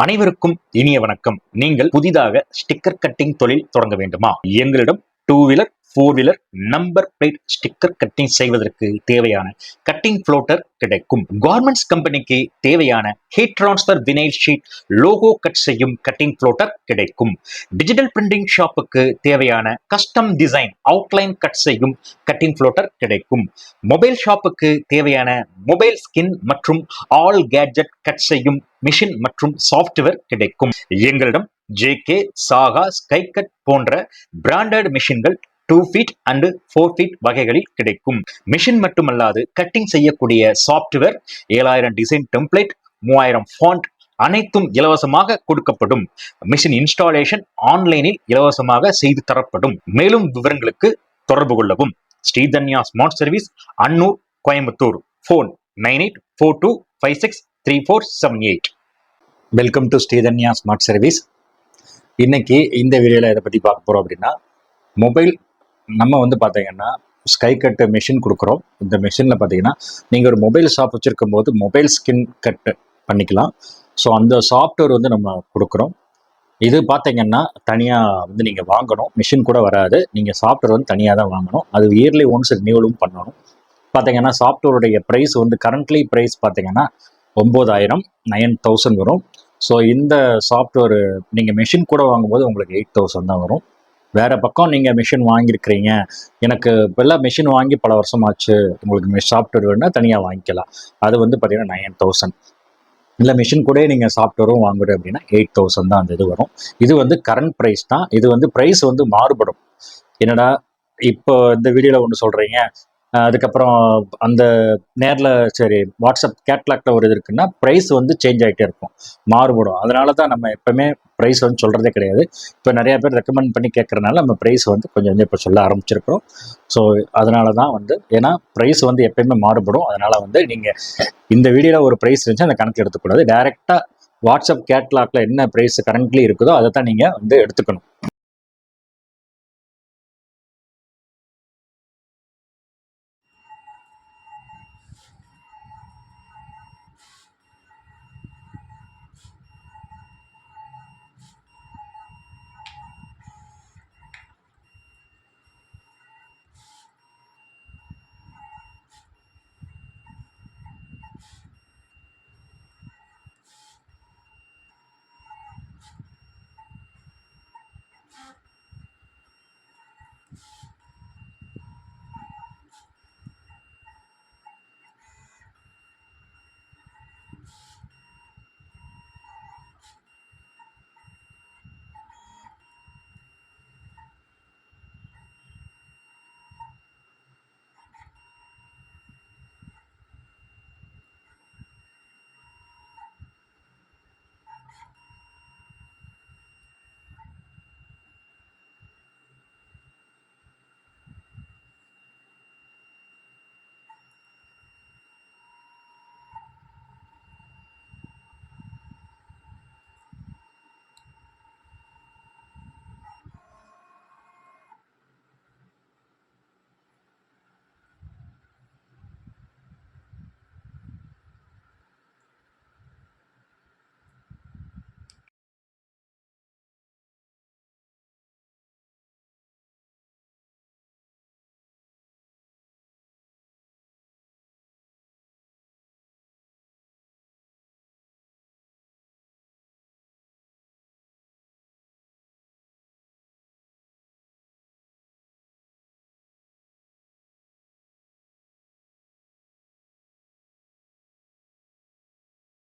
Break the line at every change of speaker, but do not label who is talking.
அனைவருக்கும் இனிய வணக்கம். நீங்கள் புதிதாக ஸ்டிக்கர் கட்டிங் தொழில் தொடங்க வேண்டுமா? எங்களிடம் 2 wheeler 4 wheeler number plate sticker cutting செய்வதற்கு தேவையான கட்டிங் ஃப்ளோட்டர் கிடைக்கும். கார்மெண்ட்ஸ் கம்பெனிக்கு தேவையான heat transfer vinyl sheet logo cut செய்யும் கட்டிங் ஃப்ளோட்டர் கிடைக்கும். டிஜிட்டல் பிரிண்டிங் ஷாப்புக்கு தேவையான கஸ்டம் டிசைன் அவுட்லைன் கட் செய்யும் கட்டிங் ஃப்ளோட்டர் கிடைக்கும். மொபைல் ஷாப்புக்கு தேவையான மொபைல் ஸ்கின் மற்றும் ஆல் கேட்ஜெட் கட் செய்யும் மிஷின் மற்றும் சாஃப்ட்வேர் கிடைக்கும். எங்களிடம் JK, சாகா, ஸ்கைகட் போன்ற பிராண்டட் மிஷின்கள் 2 ஃபீட் அண்ட் 4 ஃபீட் வகைகளில் கிடைக்கும். மிஷின் மட்டுமல்லாது கட்டிங் செய்யக்கூடிய சாஃப்ட்வேர் 7000 டிசைன் டெம்ப்ளேட் 3000 ஃபாண்ட் அனைத்தும் இலவசமாக கொடுக்கப்படும். மிஷின் இன்ஸ்டாலேஷன் ஆன்லைனில் இலவசமாக செய்து தரப்படும். மேலும் விவரங்களுக்கு தொடர்பு கொள்ளவும். Sridhanya smart service, Annur, Coimbatore. Phone 9842563478. Welcome to Sridhanya smart service. இன்னைக்கு இந்த வீடியோவில் இதை பற்றி பார்க்க போகிறோம் அப்படின்னா, மொபைல் நம்ம பார்த்தீங்கன்னா ஸ்கைகட் மிஷின் கொடுக்குறோம். இந்த மிஷினில் பார்த்தீங்கன்னா நீங்கள் ஒரு மொபைல் ஷாப் வச்சுருக்கும் போது மொபைல் ஸ்கின் கட் பண்ணிக்கலாம். ஸோ அந்த சாஃப்ட்வேர் நம்ம கொடுக்குறோம். இது பார்த்தீங்கன்னா தனியாக நீங்கள் வாங்கணும். மிஷின் கூட வராது. நீங்கள் சாஃப்ட்வேர் தனியாக தான் வாங்கணும். அது இயர்லி ஒன்ஸ் ரினியூவலும் பண்ணணும். பார்த்தீங்கன்னா சாஃப்ட்வேருடைய ப்ரைஸ் கரண்ட்லி ப்ரைஸ் பார்த்தீங்கன்னா 9000 9000 வரும். ஸோ இந்த சாஃப்ட்வேர் நீங்கள் மிஷின் கூட வாங்கும்போது உங்களுக்கு 8000 தான் வரும். வேறு பக்கம் நீங்கள் மிஷின் வாங்கியிருக்கிறீங்க, எனக்கு இப்போல்லாம் மிஷின் வாங்கி பல வருஷமாச்சு, உங்களுக்கு சாஃப்ட்வேர் வேணுன்னா தனியாக வாங்கிக்கலாம். அது பார்த்தீங்கன்னா 9000. இல்லை மிஷின் கூட நீங்கள் சாஃப்ட்வேரும் வாங்குறது அப்படின்னா 8000 தான் அந்த இது வரும். இது கரண்ட் ப்ரைஸ் தான். இது ப்ரைஸ் மாறுபடும். என்னடா இப்போ இந்த வீடியோவில் ஒன்று சொல்கிறீங்க, அதுக்கப்புறம் அந்த நேரில் சரி வாட்ஸ்அப் கேட்லாக்ல ஒரு இது இருக்குன்னா ப்ரைஸ் சேஞ்ச் ஆகிட்டே இருக்கும், மாறுபடும். அதனால தான் நம்ம எப்பவுமே ப்ரைஸ் சொல்கிறதே கிடையாது. இப்போ நிறையா பேர் ரெக்கமெண்ட் பண்ணி கேட்குறதுனால நம்ம ப்ரைஸ் கொஞ்சம் இப்போ சொல்ல ஆரம்பிச்சிருக்கிறோம். ஸோ அதனால தான் ஏன்னா ப்ரைஸ் எப்பயுமே மாறுபடும். அதனால் நீங்கள் இந்த வீடியோவில் ஒரு ப்ரைஸ் இருந்துச்சு அந்த கணக்கு எடுத்துக்கூடாது. டைரெக்டாக வாட்ஸ்அப் கேட்லாக்ல என்ன ப்ரைஸ் கரண்ட்லி இருக்குதோ அதை தான் நீங்கள் எடுத்துக்கணும்.